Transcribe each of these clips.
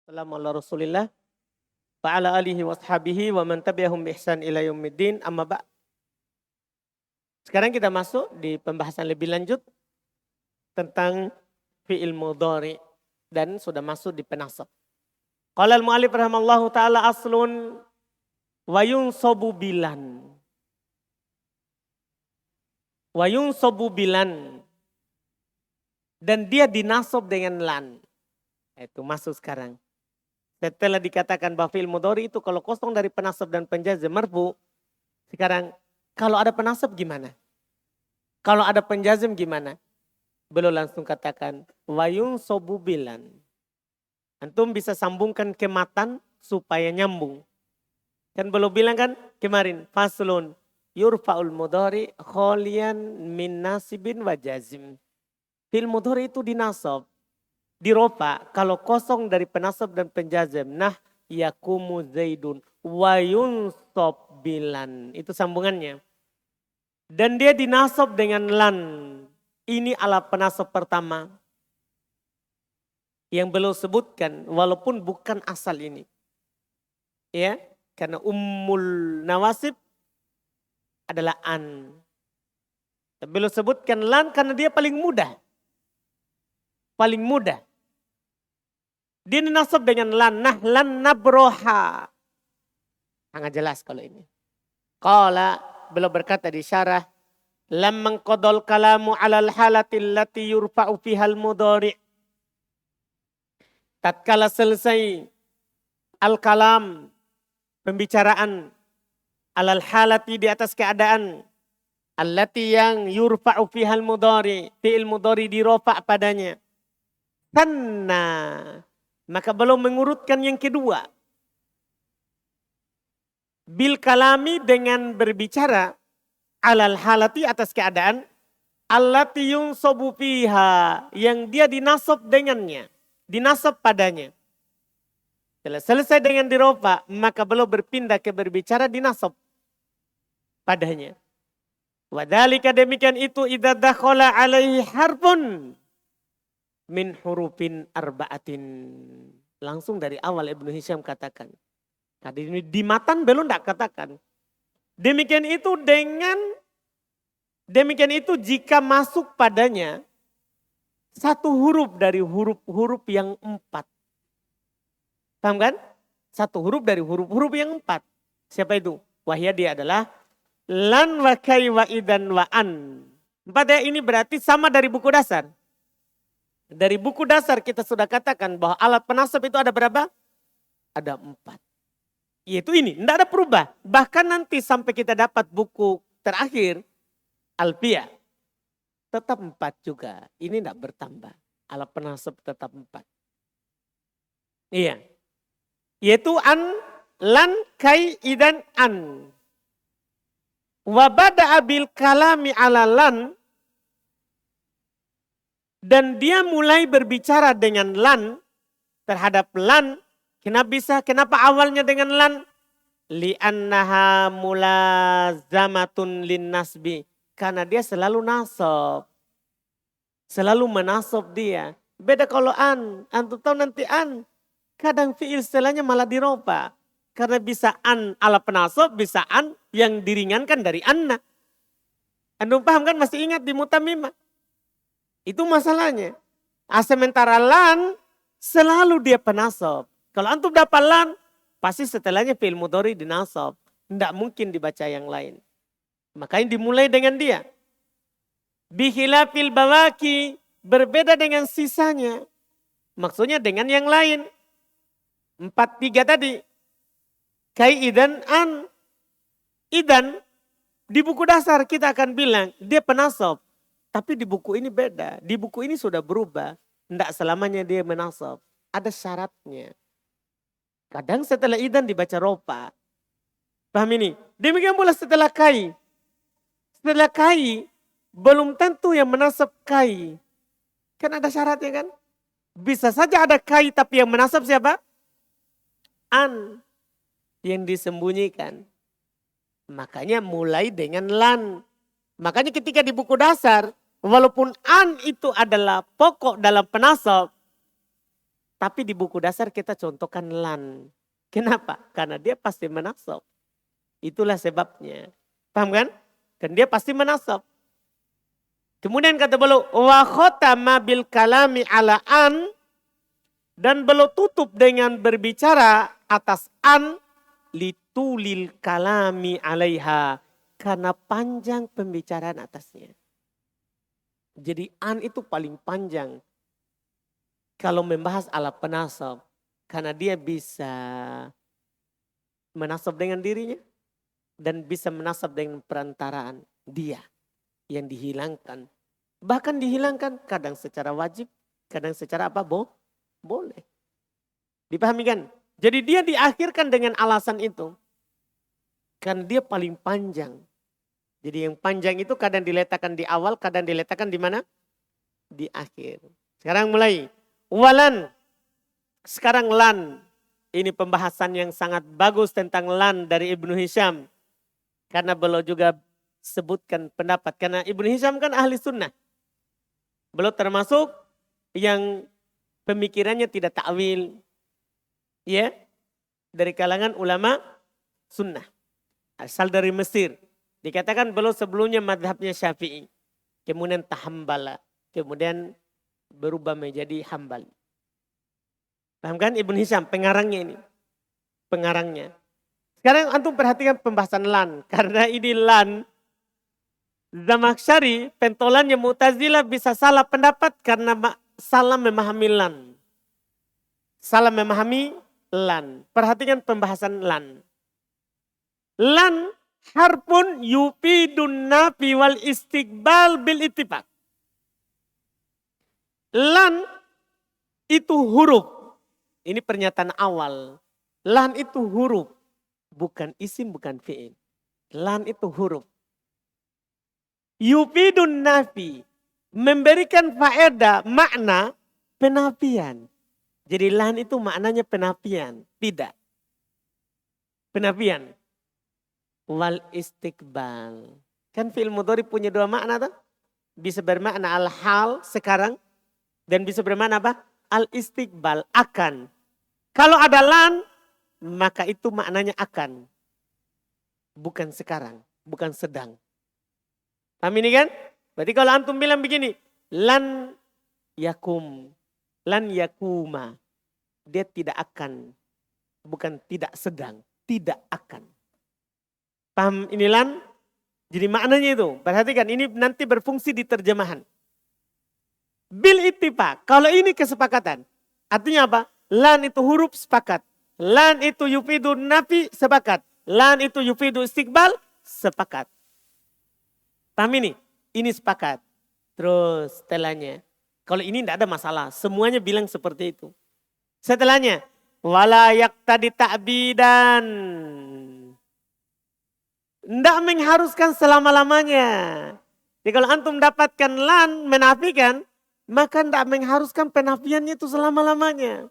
Assalamu ala Rasulillah wa ala alihi wa ashabihi wa man tabi'ahum bi ihsan ila yaumiddin amma ba'd. Sekarang kita masuk di pembahasan lebih lanjut tentang fi'il mudhari dan sudah masuk di penasab. Qala al-mu'allif rahimallahu taala aslun wa yunsabu bilan. Wa yunsabu bilan. Dan dia dinasab dengan lan. Itu masuk sekarang. Setelah dikatakan bahwa fi'il mudhari itu kalau kosong dari penasab dan penjazam marfu. Sekarang kalau ada penasab gimana? Kalau ada penjazam gimana? Beliau langsung katakan wayung sobubilan. Antum bisa sambungkan ke matan supaya nyambung. Kan belum bilang kan kemarin faslun yurfa'ul mudhari kholian min nasibin wa jazim. Fi'il mudhari itu dinasab. Dirofa kalau kosong dari penasab dan penjazam. Nah yakumu zaidun wa yunsab bilan. Itu sambungannya. Dan dia dinasab dengan lan. Ini ala penasab pertama. Yang beliau sebutkan walaupun bukan asal ini. Ya, karena ummul nawasib adalah an. Beliau sebutkan lan karena dia paling mudah. Paling mudah. Dia dinasab dengan lan. Nah lan nabroha. Sangat jelas kalau ini. Qala beliau berkata di syarah. Lamman qadal kalamu alal halatil lati yurfa'u fihal mudhari. Tatkala selesai al-kalam. Pembicaraan. Alal halati di atas keadaan. Allati yang yurfa'u fihal mudhari. Fi'il mudhari dirofa' padanya. Tanna. Maka belum mengurutkan yang kedua. Bil kalami dengan berbicara. Alal halati atas keadaan. Allati yunsabu fiha. Yang dia dinasab dengannya. Dinasab padanya. Setelah selesai dengan dirofa. Maka belum berpindah ke berbicara dinasab padanya. Wadhalika demikian itu. Idza dakhala alaihi harfun. Min hurufin arba'atin. Langsung dari awal Ibnu Hisham katakan. Tadi ini di matan belum tidak katakan. Demikian itu jika masuk padanya satu huruf dari huruf-huruf yang 4. Paham kan? Satu huruf dari huruf-huruf yang 4. Siapa itu? Wahya dia adalah lan wa kai wa idan wa an. 4 ya ini berarti sama dari buku dasar. Dari buku dasar kita sudah katakan bahwa alat penasab itu ada berapa? Ada 4. Yaitu ini, tidak ada perubah. Bahkan nanti sampai kita dapat buku terakhir, Alfiyah. Tetap 4 juga. Ini tidak bertambah. Alat penasab tetap 4. Iya. Yaitu an, lan, kai, idan, an. Wabada abil kalami ala lan. Dan dia mulai berbicara dengan lan terhadap lan. Kenapa awalnya dengan lan? Li'annaha mulazamatun lin nasbi. Karena dia selalu nasab. Selalu menasab dia. Beda kalau an. Antum tahu nanti an. Kadang fi'il setelahnya malah diroba. Karena bisa an ala penasab. Bisa an yang diringankan dari anna. Antum paham kan? Masih ingat di mutamimah. Itu masalahnya. Sementara lan selalu dia penasab. Kalau antum dapat lan, pasti setelahnya fi'il mudhari dinasab. Tidak mungkin dibaca yang lain. Makanya dimulai dengan dia. Bihilafil bawaki, berbeda dengan sisanya. Maksudnya dengan yang lain. 4-3 tadi. Kai idan an. Idan, di buku dasar kita akan bilang dia penasab. Tapi di buku ini beda. Di buku ini sudah berubah. Tidak selamanya dia menasab. Ada syaratnya. Kadang setelah idan dibaca ropa. Paham ini? Demikian pula setelah kai. Setelah kai, belum tentu yang menasab kai. Kan ada syaratnya kan? Bisa saja ada kai tapi yang menasab siapa? An. Yang disembunyikan. Makanya mulai dengan lan. Makanya ketika di buku dasar. Walaupun an itu adalah pokok dalam penasab. Tapi di buku dasar kita contohkan lan. Kenapa? Karena dia pasti menasab. Itulah sebabnya. Paham kan? Kan dia pasti menasab. Kemudian kata beliau, wa khotama bil kalami ala an, dan beliau tutup dengan berbicara atas an litulil kalami alaiha, karena panjang pembicaraan atasnya. Jadi an itu paling panjang kalau membahas ala penasab, karena dia bisa menasab dengan dirinya dan bisa menasab dengan perantaraan dia yang dihilangkan. Bahkan dihilangkan kadang secara wajib, kadang secara apa? Boleh. Dipahami kan? Jadi dia diakhirkan dengan alasan itu. Kan dia paling panjang. Jadi yang panjang itu kadang diletakkan di awal, kadang diletakkan di mana? Di akhir. Sekarang mulai. Walan. Sekarang lan. Ini pembahasan yang sangat bagus tentang lan dari Ibnu Hisham. Karena beliau juga sebutkan pendapat. Karena Ibnu Hisham kan ahli sunnah. Beliau termasuk yang pemikirannya tidak takwil. Ya. Dari kalangan ulama sunnah. Asal dari Mesir. Dikatakan beliau sebelumnya madhabnya Syafi'i. Kemudian tahambala. Kemudian berubah menjadi hambali. Paham kan Ibnu Hisham pengarangnya ini. Pengarangnya. Sekarang antum perhatikan pembahasan lan. Karena ini lan. Zamakhsyari pentolannya Mu'tazilah bisa salah pendapat karena salah memahami lan. Salah memahami lan. Perhatikan pembahasan lan. Lan harpun yufidun nafi wal istiqbal bil ittifaq. Lan itu huruf. Ini pernyataan awal. Lan itu huruf. Bukan isim, bukan fi'il. Lan itu huruf. Yufidun nafi. Memberikan faedah makna penafian. Jadi lan itu maknanya penafian. Tidak. Penafian. Wal istiqbal. Kan fi'il mudhari punya dua makna tuh. Bisa bermakna al-hal sekarang. Dan bisa bermakna apa? Al-istiqbal, akan. Kalau ada lan, maka itu maknanya akan. Bukan sekarang, bukan sedang. Paham ini kan? Berarti kalau antum bilang begini, lan yakum, lan yakuma. Dia tidak akan, bukan tidak sedang, tidak akan. Paham ini lan? Jadi maknanya itu, perhatikan ini nanti berfungsi di terjemahan. Bil ittifaq, kalau ini kesepakatan. Artinya apa? Lan itu huruf sepakat. Lan itu yufidu nafi sepakat. Lan itu yufidu istiqbal sepakat. Paham ini? Ini sepakat. Terus setelahnya. Kalau ini tidak ada masalah. Semuanya bilang seperti itu. Setelahnya. Wala yaqtadi ta'bidan. Tidak mengharuskan selama-lamanya. Jadi kalau antum dapatkan lan menafikan. Maka tidak mengharuskan penafiannya itu selama-lamanya.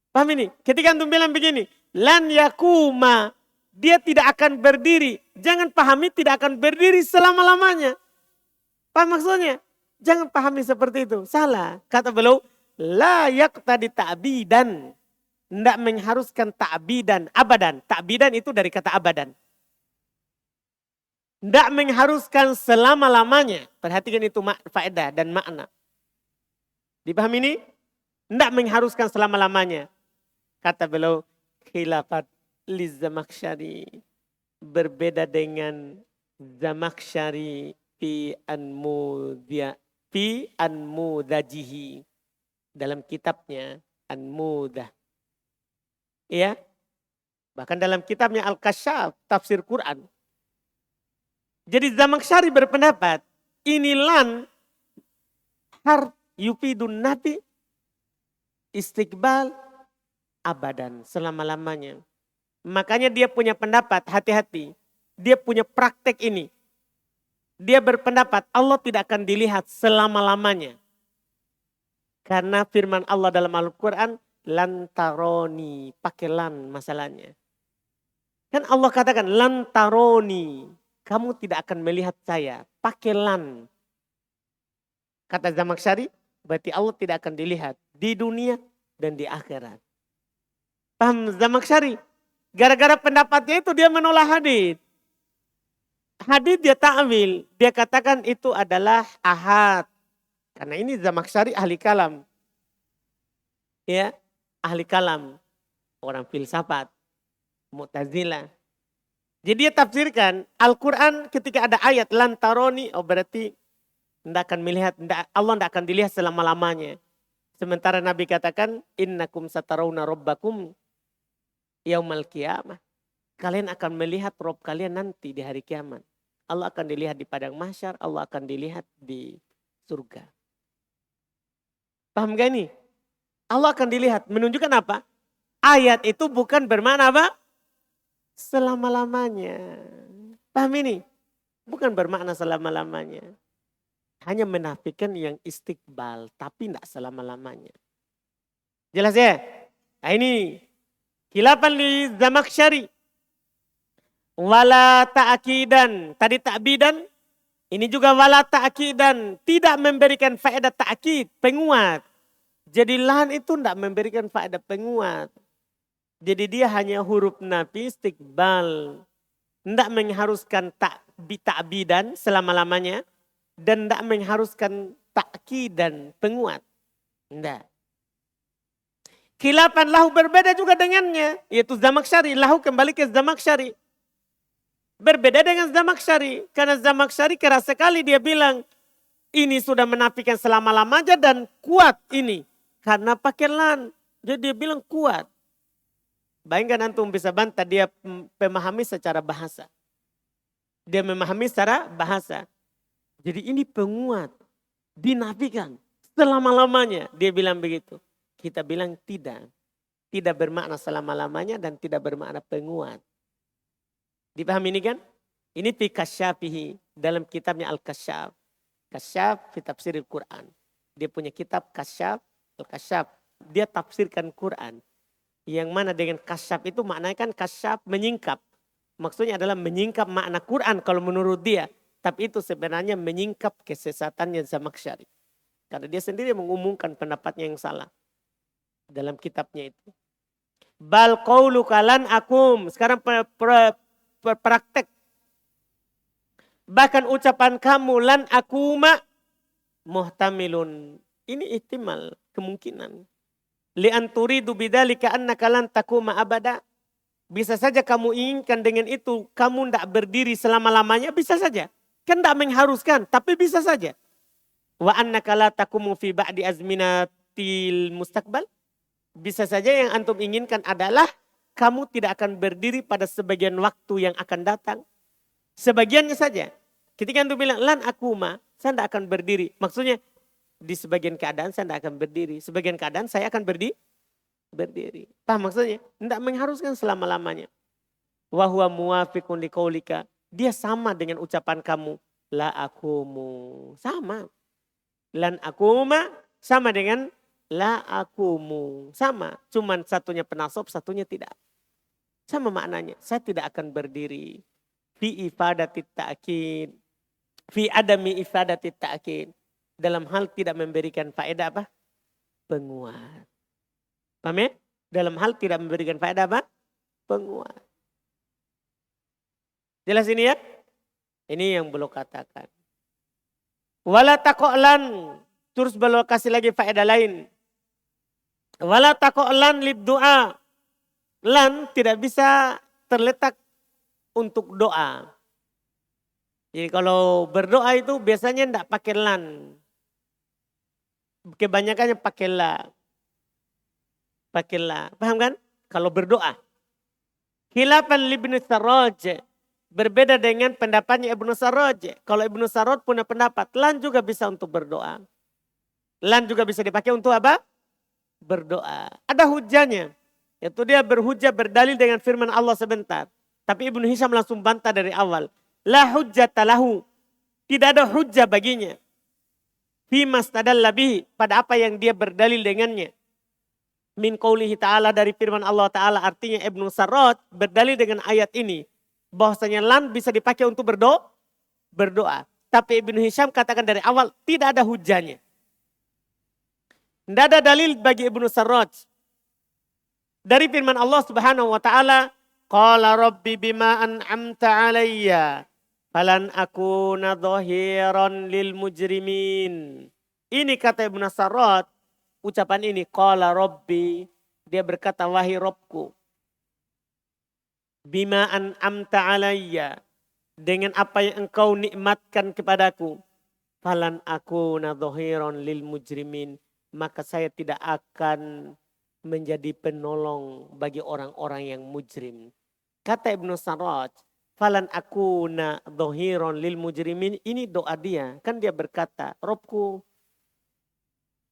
Paham ini? Ketika antum bilang begini. Lan yakuma. Dia tidak akan berdiri. Jangan pahami tidak akan berdiri selama-lamanya. Paham maksudnya? Jangan pahami seperti itu. Salah. Kata beliau. La yaqtadi ta'bidan. Tidak mengharuskan ta'bidan. Abadan. Ta'bidan itu dari kata abadan. Tidak mengharuskan selama-lamanya. Perhatikan itu faedah dan makna. Dipahami ini? Tidak mengharuskan selama-lamanya. Kata beliau. Khilafat li Zamakhsyari. Berbeda dengan Zamakhsyari fi anmudajihi. Dalam kitabnya Anmudah. Ya. Bahkan dalam kitabnya Al-Kasyaf. Tafsir Quran. Jadi Zamakhsyari berpendapat, ini lan harf yufidun nafi istiqbal abadan, selama-lamanya. Makanya dia punya pendapat, hati-hati. Dia punya praktek ini. Dia berpendapat Allah tidak akan dilihat selama-lamanya. Karena firman Allah dalam Al-Quran, lan taroni, pakai lan masalahnya. Kan Allah katakan, lan taroni. Kamu tidak akan melihat saya. Pakai lan. Kata Zamakhsyari. Berarti Allah tidak akan dilihat. Di dunia dan di akhirat. Paham Zamakhsyari? Gara-gara pendapatnya itu dia menolak hadits. Hadits dia ta'wil, dia katakan itu adalah ahad. Karena ini Zamakhsyari ahli kalam. Ya, ahli kalam. Orang filsafat, Mu'tazilah. Jadi dia tafsirkan Al-Quran ketika ada ayat lantaroni, oh berarti Allah tidak akan dilihat selama-lamanya. Sementara Nabi katakan innakum satarawna rabbakum yaumal qiyamah. Kalian akan melihat Rob kalian nanti di hari kiamat. Allah akan dilihat di padang mahsyar, Allah akan dilihat di surga. Paham gak ini? Allah akan dilihat, menunjukkan apa? Ayat itu bukan bermakna apa? Selama-lamanya. Paham ini? Bukan bermakna selama-lamanya. Hanya menafikan yang istiqbal, tapi tidak selama-lamanya. Jelas ya? Nah ini khilafan li Zamakhsyari. Wala ta'kidan. Tadi ta'bidan. Ini juga wala ta'kidan. Tidak memberikan faedah ta'kid, penguat. Jadi lan itu tidak memberikan faedah penguat. Jadi dia hanya huruf nafi istiqbal. Tidak mengharuskan ta'bidan selama-lamanya. Dan tidak mengharuskan ta'kidan, penguat. Tidak. Khilafan lahu berbeda juga dengannya. Yaitu Zamakhsyari. Lahu kembali ke Zamakhsyari. Berbeda dengan Zamakhsyari. Karena Zamakhsyari keras sekali dia bilang. Ini sudah menafikan selama-lamanya dan kuat ini. Karena pakai lan. Jadi dia bilang kuat. Bayangkan antum bisa bantah dia memahami secara bahasa. Dia memahami secara bahasa. Jadi ini penguat. Dinafikan selama-lamanya. Dia bilang begitu. Kita bilang tidak. Tidak bermakna selama-lamanya dan tidak bermakna penguat. Dipahami ini kan? Ini fi Kasyafihi dalam kitabnya Al-Kasyaf. Kasyaf fi tafsir Al-Quran. Dia punya kitab Kasyaf, Al-Kasyaf. Dia tafsirkan Quran. Yang mana dengan kasyaf itu maknanya kan kasyaf menyingkap. Maksudnya adalah menyingkap makna Quran kalau menurut dia. Tapi itu sebenarnya menyingkap kesesatannya Zamakhsyari. Karena dia sendiri mengumumkan pendapatnya yang salah. Dalam kitabnya itu. Bal qauluka lan akum. Sekarang praktek. Bahkan ucapan kamu lan akuma muhtamilun. Ini ihtimal, kemungkinan. Li'an turidu bidzalika annaka lan takuma abada. Bisa saja kamu inginkan dengan itu kamu tidak berdiri selama-lamanya, bisa saja. Kan tidak mengharuskan, tapi bisa saja. Wa annaka la takumu fi ba'di azminatil mustaqbal. Bisa saja yang antum inginkan adalah kamu tidak akan berdiri pada sebagian waktu yang akan datang. Sebagiannya saja. Ketika antum bilang lan akuma, saya tidak akan berdiri. Maksudnya di sebagian keadaan saya tidak akan berdiri. Sebagian keadaan saya akan berdiri. Paham maksudnya? Tidak mengharuskan selama-lamanya. Wa huwa muwafiqun liqaulika. Dia sama dengan ucapan kamu. La akumu. Sama. Lan akuma sama dengan la akumu. Sama. Cuman satunya penasab, satunya tidak. Sama maknanya. Saya tidak akan berdiri. Fi ifadatit ta'kid. Fi adami ifadatit ta'kid. Dalam hal tidak memberikan faedah apa? Penguat. Paham ya? Dalam hal tidak memberikan faedah apa? Penguat. Jelas ini ya? Ini yang beliau katakan. Wala taqo'lan. Terus beliau kasih lagi faedah lain. Wala taqo'lan lid doa. Lan tidak bisa terletak untuk doa. Jadi kalau berdoa itu biasanya tidak pakai lan. Kebanyakannya pakai la. Pakai la. Paham kan? Kalau berdoa. Khilafan Ibnu Sarraj. Berbeda dengan pendapatnya Ibnu Sarraj. Kalau Ibnu Sarraj punya pendapat. Lan juga bisa untuk berdoa. Lan juga bisa dipakai untuk apa? Berdoa. Ada hujahnya. Yaitu dia berhujah berdalil dengan firman Allah sebentar. Tapi Ibnu Hisham langsung bantah dari awal. La hujjata lahu. Tidak ada hujjah baginya. Fima stadalla bihi. Pada apa yang dia berdalil dengannya. Min qawlihi ta'ala dari firman Allah ta'ala. Artinya Ibnu Sarraj berdalil dengan ayat ini. Bahwasanya lan bisa dipakai untuk berdoa. Tapi Ibnu Hisham katakan dari awal tidak ada hujahnya. Tidak ada dalil bagi Ibnu Sarraj. Dari firman Allah Subhanahu wa taala, qala rabbi bima an'amta alayya falan akuna dhahiran lil mujrimin. Ini kata Ibnu Sarraj, ucapan ini qala rabbi, dia berkata wahai Rabbku, bima an'amta alayya, dengan apa yang engkau nikmatkan kepadaku, falan akuna dhahiran lil mujrimin, maka saya tidak akan menjadi penolong bagi orang-orang yang mujrim. Kata Ibnu Sarraj, falan akuna dhahiran lil mujrimin, ini doa dia. Kan dia berkata, Robku,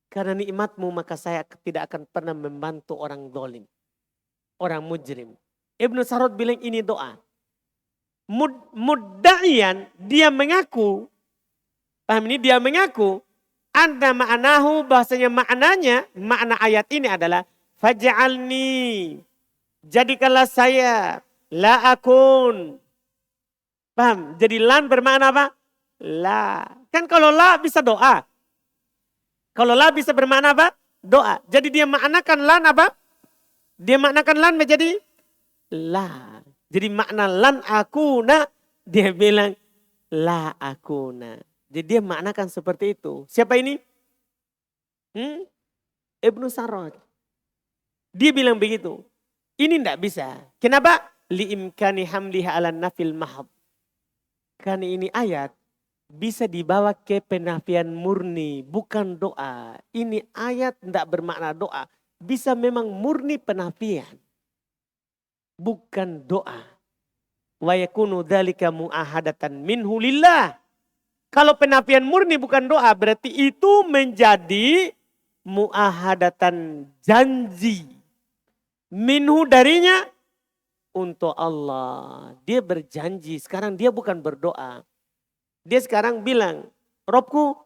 karena nikmatmu maka saya tidak akan pernah membantu orang zalim, orang mujrim. Ibnu Sarraj bilang ini doa. Mudda'iyan, dia mengaku, paham ini, dia mengaku, anna ma'anahu, bahasanya maknanya, makna ayat ini adalah faj'alni, jadikanlah saya, la akun. Paham? Jadi lan bermakna apa? La. Kan kalau la bisa doa. Kalau la bisa bermakna apa? Doa. Jadi dia maknakan lan apa? Dia maknakan lan menjadi la. Jadi makna lan akuna, dia bilang la akuna. Jadi dia maknakan seperti itu. Siapa ini? Ibnu Sarraj. Dia bilang begitu. Ini tidak bisa. Kenapa? Li'imkani hamliha ala nafil mahab. Karena ini ayat bisa dibawa ke penafian murni, bukan doa. Ini ayat tidak bermakna doa. Bisa memang murni penafian, bukan doa. Wa yakunu dzalika mu'ahadatan minhu lillah. Kalau penafian murni bukan doa, berarti itu menjadi mu'ahadatan, janji. Minhu, darinya, untuk Allah. Dia berjanji, sekarang dia bukan berdoa. Dia sekarang bilang, Robku,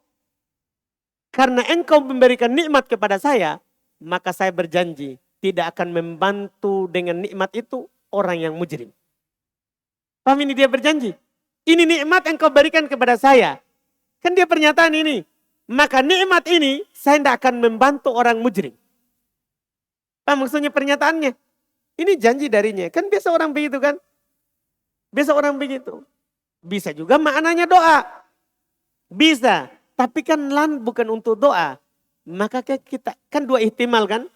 karena engkau memberikan nikmat kepada saya, maka saya berjanji tidak akan membantu dengan nikmat itu orang yang mujrim. Paham ini, dia berjanji. Ini nikmat engkau berikan kepada saya. Kan dia pernyataan ini. Maka nikmat ini saya tidak akan membantu orang mujrim. Paham maksudnya pernyataannya? Ini janji darinya. Kan biasa orang begitu kan? Biasa orang begitu. Bisa juga maknanya doa. Bisa. Tapi kan lan bukan untuk doa. Maka kita kan dua ihtimal kan?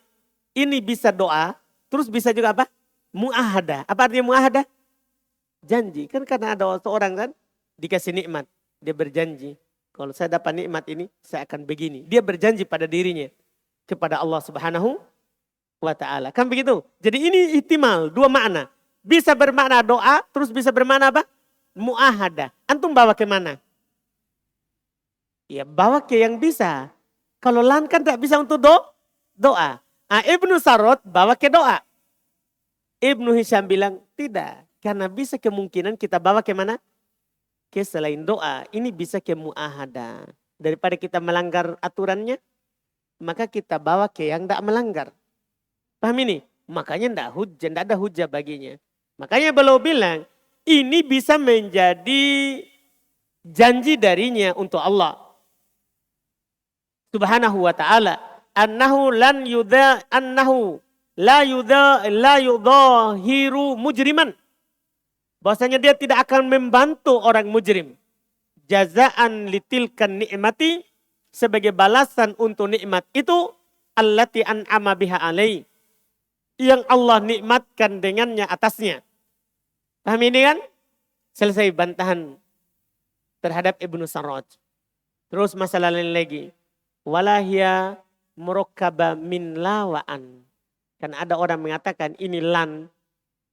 Ini bisa doa. Terus bisa juga apa? Mu'ahada. Apa artinya mu'ahada? Janji. Kan karena ada seorang kan dikasih nikmat. Dia berjanji. Kalau saya dapat nikmat ini saya akan begini. Dia berjanji pada dirinya. Kepada Allah Subhanahu wa ta'ala. Kan begitu? Jadi ini ihtimal, dua makna. Bisa bermakna doa, terus bisa bermakna apa? Mu'ahada. Antum bawa ke mana? Ya bawa ke yang bisa. Kalau lan kan tak bisa untuk doa. Ibnu Sarraj bawa ke doa. Ibnu Hisham bilang tidak. Karena bisa kemungkinan kita bawa ke mana? Ke selain doa. Ini bisa ke mu'ahada. Daripada kita melanggar aturannya, maka kita bawa ke yang tak melanggar. Paham ini? Makanya tidak ada hujah baginya. Makanya beliau bilang, ini bisa menjadi janji darinya untuk Allah Subhanahu wa ta'ala. Annahu la yudhahiru mujriman. Bahwasanya dia tidak akan membantu orang mujrim. Jazaan litilkan ni'mati, sebagai balasan untuk nikmat itu, allati an'ama biha alaih, yang Allah nikmatkan dengannya atasnya. Paham ini kan? Selesai bantahan terhadap Ibnu Sarraj. Terus masalah lain lagi. Walahia murakkaba min lawaan. Kan ada orang mengatakan ini lan.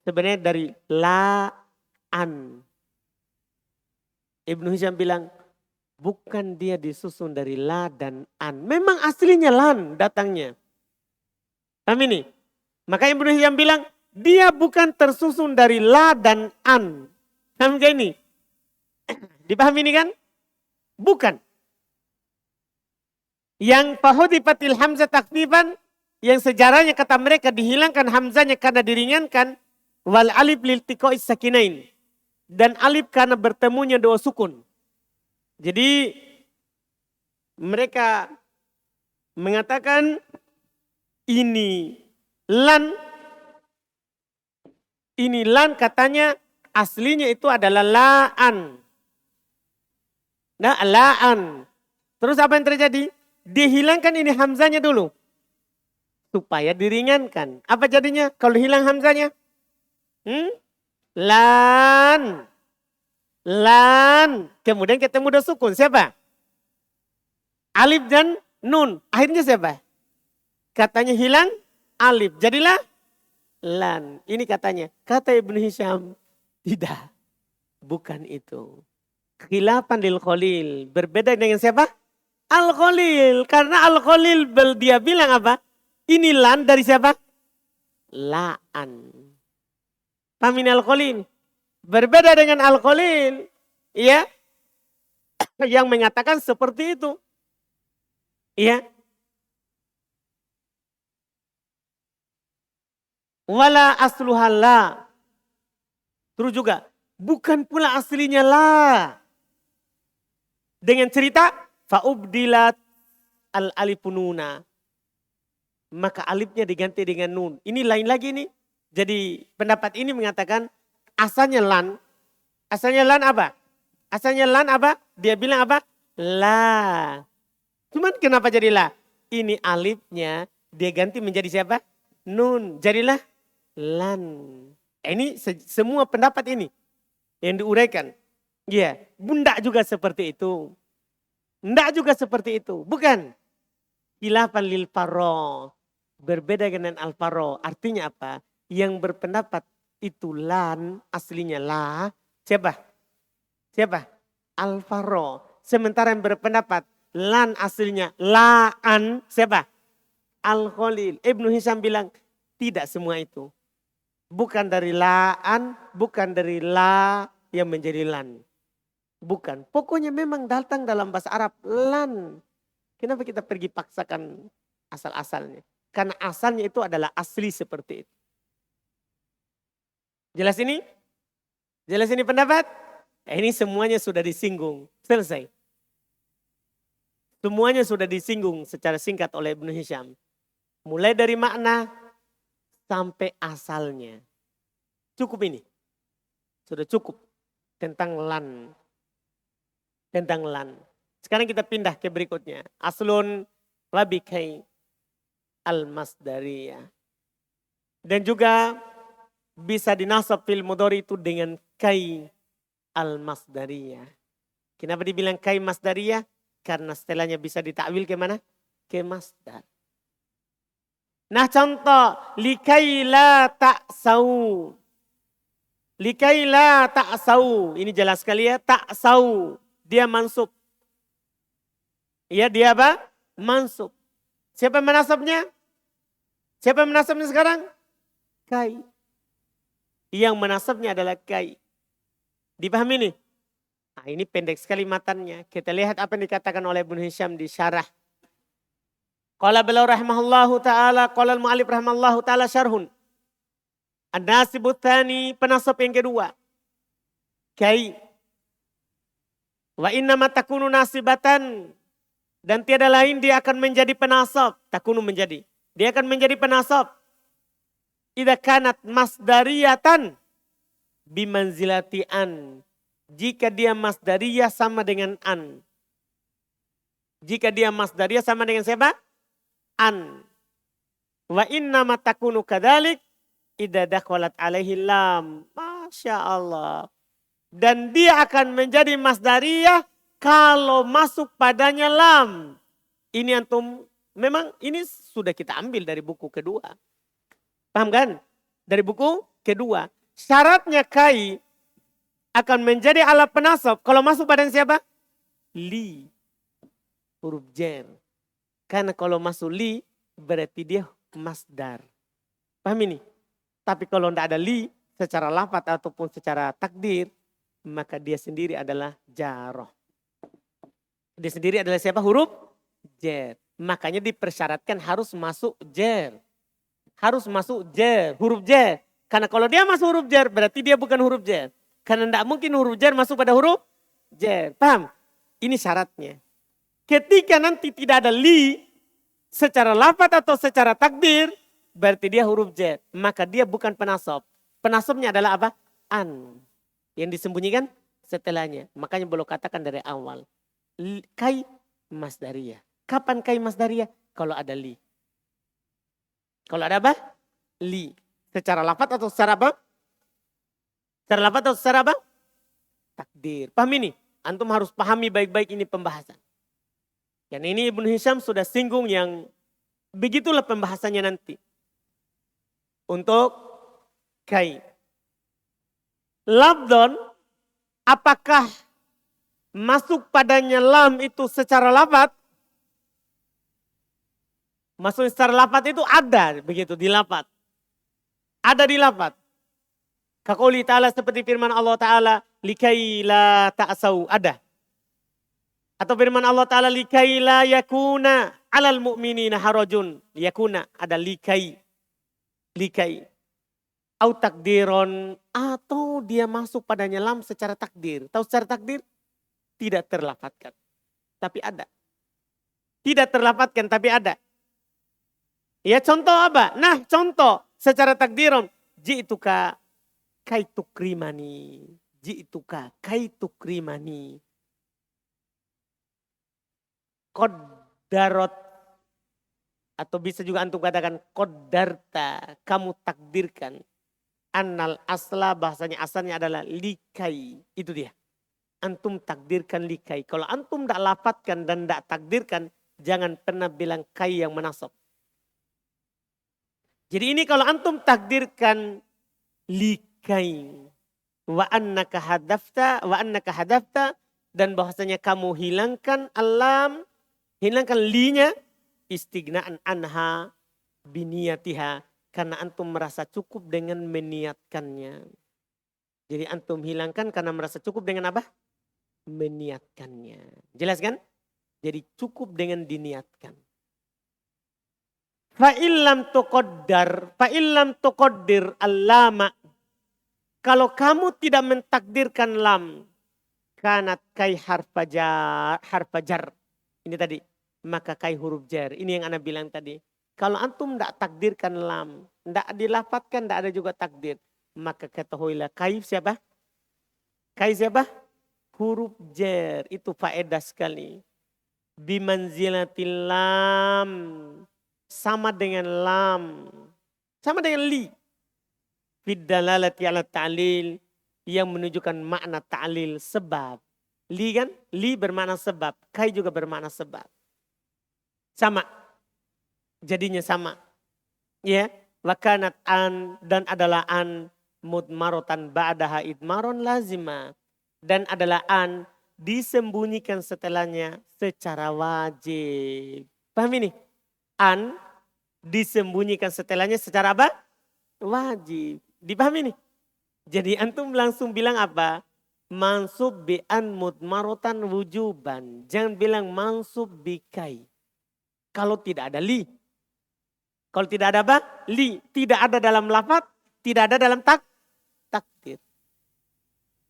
Sebenarnya dari la'an. Ibnu Hisham bilang bukan, dia disusun dari la dan an. Memang aslinya lan datangnya. Paham ini? Maka Ibnu Hisham bilang, dia bukan tersusun dari la dan an. Paham gak ini? Dipahami ini kan? Bukan. Yang fahudifatil hamzah takfifan, yang sejarahnya kata mereka dihilangkan hamzahnya karena diringankan, wal alif liltiqa'is sakinain. Dan alif karena bertemunya dua sukun. Jadi mereka mengatakan ini lan katanya aslinya itu adalah la'an. Nah, la'an. Terus apa yang terjadi? Dihilangkan ini hamzanya dulu. Supaya diringankan. Apa jadinya kalau hilang hamzanya? Lan. Kemudian ketemu dua sukun. Siapa? Alif dan nun. Akhirnya siapa? Katanya hilang alif. Jadilah lan. Ini katanya. Kata Ibnu Hisham. Tidak. Bukan itu. Khilafan lil Khalil. Berbeda dengan siapa? Al-Khalil. Karena Al-Khalil dia bilang apa? Ini lan dari siapa? La'an. Paham ini Al-Khalil? Berbeda dengan Al-Khalil. Ya. Yang mengatakan seperti itu. Ya. Wala asluhalla. Terus juga. Bukan pula aslinya la. Dengan cerita. Fa'ubdilat al-alifununa. Maka alifnya diganti dengan nun. Ini lain lagi nih. Jadi pendapat ini mengatakan asalnya lan. Asalnya lan apa? Asalnya lan apa? Dia bilang apa? La. Cuman kenapa jadi la? Ini alifnya dia ganti menjadi siapa? Nun. Jadilah lan. Ini semua pendapat ini yang diuraikan. Iya, bunda juga seperti itu. Ndak juga seperti itu. Bukan. Khilafan lil faro. Berbeda dengan al-faro. Artinya apa? Yang berpendapat itu lan. Aslinya la. Siapa? Al-faro. Sementara yang berpendapat lan aslinya la'an. Siapa? Al-Khalil. Ibnu Hisham bilang tidak semua itu. Bukan dari la'an. Bukan dari la yang menjadi lan. Bukan. Pokoknya memang datang dalam bahasa Arab. Lan. Kenapa kita pergi paksakan asal-asalnya? Karena asalnya itu adalah asli seperti itu. Jelas ini? Jelas ini pendapat? Ini semuanya sudah disinggung. Selesai. Semuanya sudah disinggung secara singkat oleh Ibnu Hisham. Mulai dari makna sampai asalnya. Cukup ini. Sudah cukup tentang lan. Tentang lan. Sekarang kita pindah ke berikutnya. Aslun wabikai al-masdariyah. Dan juga bisa dinasab fil mudhari itu dengan kai al-masdariyah. Kenapa dibilang kai masdariyah? Karena setelahnya bisa ditakwil ke mana? Ke masdar. Nah contoh. Likai la ta'sau. Likai la ta'sau. Ini jelas sekali ya. Ta'sau. Dia mansub. Iya dia apa? Mansub. Siapa menasabnya? Siapa menasabnya sekarang? Kai. Yang menasabnya adalah kai. Dipahami nih? Nah, ini pendek sekali matannya. Kita lihat apa yang dikatakan oleh Ibnu Hisham di syarah. Qala beliau rahimahullahu ta'ala. Qala al-mu'alif rahimahullahu ta'ala syarhun. An-nasibut tsani, penasab yang kedua. Kai. Wa innama takunu nasibatan. Dan tiada lain dia akan menjadi penasab. Takunu menjadi. Dia akan menjadi penasab. Idza kanat masdariyatan bimanzilati an. Jika dia masdariyah sama dengan an. Jika dia masdariyah sama dengan siapa? An. Wa innama takunu kadzalik idza dakhalat alaihi lam. Masya Allah. Dan dia akan menjadi masdariyah kalau masuk padanya lam. Ini antum, memang ini sudah kita ambil dari buku kedua. Paham kan? Dari buku kedua. Syaratnya kai akan menjadi alat penasab. Kalau masuk padanya siapa? Li. Huruf jar. Karena kalau masuk li berarti dia masdar. Paham ini? Tapi kalau tidak ada li secara lafaz ataupun secara takdir. Maka dia sendiri adalah jaroh. Dia sendiri adalah siapa? Huruf jar. Makanya dipersyaratkan harus masuk jar. Harus masuk jar, huruf jar. Karena kalau dia masuk huruf jar berarti dia bukan huruf jar. Karena tidak mungkin huruf jar masuk pada huruf jar. Paham? Ini syaratnya. Ketika nanti tidak ada li, secara lafaz atau secara takdir, berarti dia huruf jar. Maka dia bukan penasab. Penasabnya adalah apa? An. Yang disembunyikan setelahnya. Makanya belum katakan dari awal. Kai masdariyah. Kapan kai masdariyah? Kalau ada li. Kalau ada apa? Li. Secara lafaz atau secara apa? Secara lafaz atau secara apa? Takdir. Paham ini? Antum harus pahami baik-baik ini pembahasan. Dan ini Ibnu Hisham sudah singgung yang begitulah pembahasannya nanti. Untuk kai. Labdon, apakah masuk padanya lam itu secara lafaz? Masuk secara lafaz itu ada begitu di lafaz. Ada di lafaz. Kaqouli ta'ala seperti firman Allah Ta'ala, likai la ta'asau, ada. Atau firman Allah Ta'ala, likai la yakuna alal mu'minina harajun. Yakuna, ada likai. Likai. Au takdiron, atau dia masuk padanya lam secara takdir. Tahu secara takdir? Tidak terlafadzkan. Tapi ada. Tidak terlafadzkan tapi ada. Ya contoh apa? Nah contoh secara takdiron. Ji'tuka kai tukrimani. Ji'tuka kai tukrimani. Qaddarot. Atau bisa juga antum katakan qaddarta. Kamu takdirkan. Annal asla bahasanya asalnya adalah likai. Itu dia. Antum takdirkan likai. Kalau antum tidak lafadzkan dan tidak takdirkan. Jangan pernah bilang kai yang menasab. Jadi ini kalau antum takdirkan likai. Wa annaka hadafta. Dan bahasanya kamu hilangkan alam. Hilangkan linya. Istighna'an anha biniyatiha. Karena antum merasa cukup dengan meniatkannya. Jadi antum hilangkan karena merasa cukup dengan apa? Meniatkannya. Jelas kan? Jadi cukup dengan diniatkan. Fa'illam tuqaddir allama. Kalau kamu tidak mentakdirkan lam. Kanat kai harfajar. Ini tadi. Maka kai huruf jar. Ini yang ana bilang tadi. Kalau antum tidak takdirkan lam. Tidak dilafadzkan, tidak ada juga takdir. Maka ketahuilah kai siapa? Kai siapa? Huruf jar. Itu faedah sekali. Bimanzilatil lam. Sama dengan lam. Sama dengan li. Fiddalalati ala ta'lil. Yang menunjukkan makna ta'lil sebab. Li kan? Li bermakna sebab. Kai juga bermakna sebab. Sama. Jadinya sama. Ya. Wakanat an dan adalah an mudmarotan ba'daha idmaron lazima. Dan adalah an disembunyikan setelahnya secara wajib. Paham ini? An disembunyikan setelahnya secara apa? Wajib. Dipahami ini? Jadi antum langsung bilang apa? Mansub bi an mudmarotan wujuban. Jangan bilang mansub bi kai. Kalau tidak ada li. Kalau tidak ada apa? Li. Tidak ada dalam lafaz. Tidak ada dalam takdir.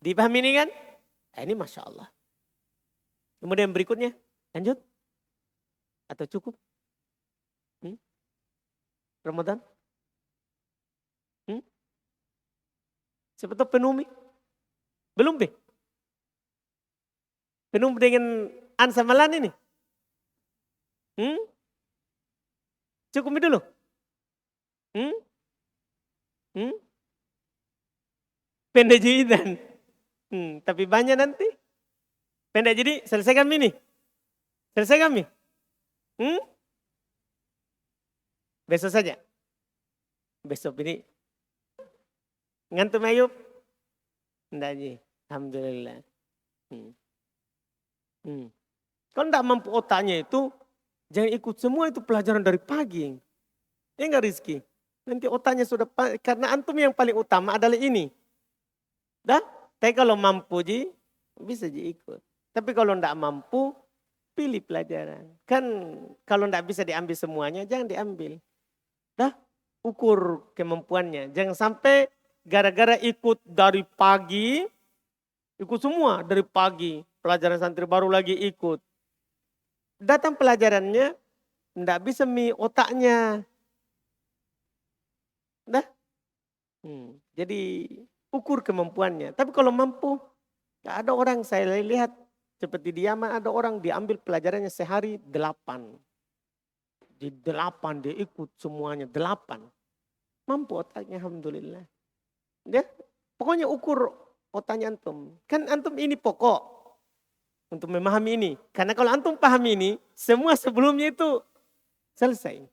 Dipahami ini kan? Ini Masya Allah. Kemudian berikutnya. Lanjut. Atau cukup? Ramadan? Siapa tahu penuh? Belum be? Penuh dengan an sama lan ini? Cukup dulu. Pendek jidan. Tapi banyak nanti. Pendek jadi selesai kami nih. Selesai kami. Besok saja. Besok ini. Ngantuk Ayub? Enggak ji. Alhamdulillah. Kalau enggak mampu otaknya itu. Jangan ikut semua itu pelajaran dari pagi. Ya enggak Rizky? Nanti otaknya sudah, karena antum yang paling utama adalah ini. Dah? Tapi kalau mampu ji, bisa ji ikut. Tapi kalau enggak mampu, pilih pelajaran. Kan kalau enggak bisa diambil semuanya, jangan diambil. Dah? Ukur kemampuannya. Jangan sampai gara-gara ikut dari pagi, ikut semua dari pagi. Pelajaran santri baru lagi ikut. Datang pelajarannya, Nggak bisa otaknya. Dah. Jadi ukur kemampuannya. Tapi kalau mampu, nggak ada orang saya lihat seperti di Yaman ada orang diambil pelajarannya sehari 8. Di 8 dia ikut semuanya 8. Mampu otaknya alhamdulillah. Dia pokoknya ukur otaknya antum. Kan antum ini pokok untuk memahami ini. Karena kalau antum paham ini, semua sebelumnya itu selesai.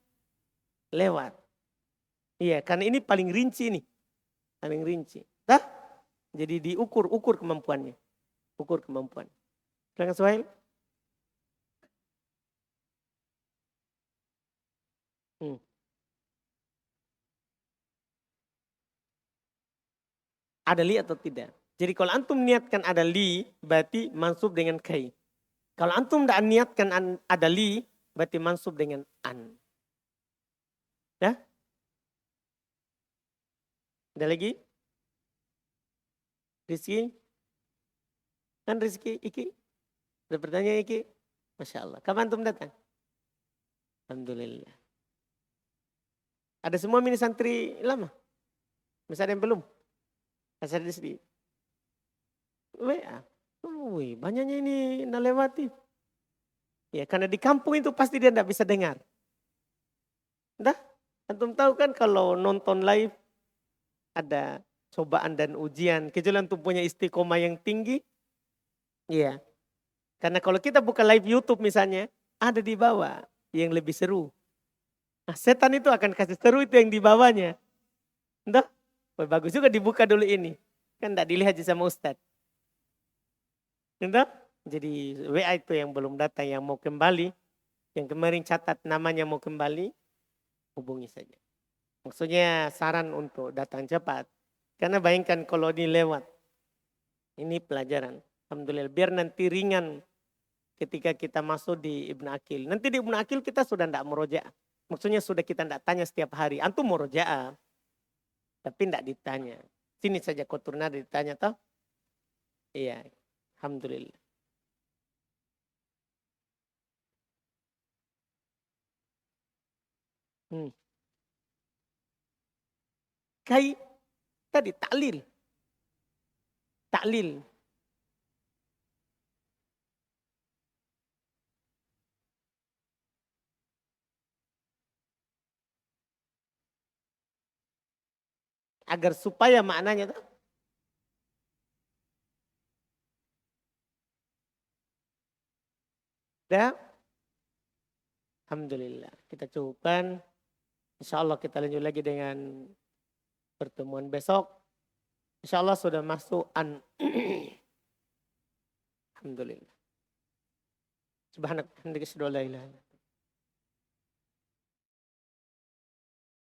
Lewat. Iya, karena ini paling rinci nih. Paling rinci. Dah? Jadi ukur kemampuannya. Ukur kemampuan. Silakan Suhail. Ada li atau tidak. Jadi kalau antum niatkan ada li, berarti mansub dengan kai. Kalau antum tidak niatkan ada li, berarti mansub dengan an. Ya? Ada lagi? Rizki? Kan Rizki, Iki? Ada pertanyaan Iki? Masya Allah. Kapan antum datang? Alhamdulillah. Ada semua mini santri lama? Masih ada yang belum? Masih ada di sini? WA. Wih, banyaknya ini nalewati. Ya, karena di kampung itu pasti dia tidak bisa dengar. Dah, antum tahu kan kalau nonton live ada cobaan dan ujian. Kecuali antum punya istiqomah yang tinggi. Iya. Karena kalau kita buka live YouTube misalnya, ada di bawah yang lebih seru. Nah, setan itu akan kasih seru itu yang di bawahnya. Entah, bagus juga dibuka dulu ini. Kan tidak dilihat sama Ustadz. Entah, jadi WA itu yang belum datang, yang mau kembali. Yang kemarin catat namanya mau kembali, hubungi saja. Maksudnya saran untuk datang cepat. Karena bayangkan kalau ini lewat. Ini pelajaran. Alhamdulillah. Biar nanti ringan ketika kita masuk di Ibnu Aqil. Nanti di Ibnu Aqil kita sudah tidak merojaah. Maksudnya sudah kita tidak tanya setiap hari. Antum merojaah. Tapi tidak ditanya. Sini saja kotor nada ditanya toh. Iya. Alhamdulillah. Kai tadi taklil. Taklil. Agar supaya maknanya tuh. Dah. Alhamdulillah. Kita cukupkan. Insya Allah kita lanjut lagi dengan pertemuan besok. Insya Allah sudah masuk Alhamdulillah. Subhanallah.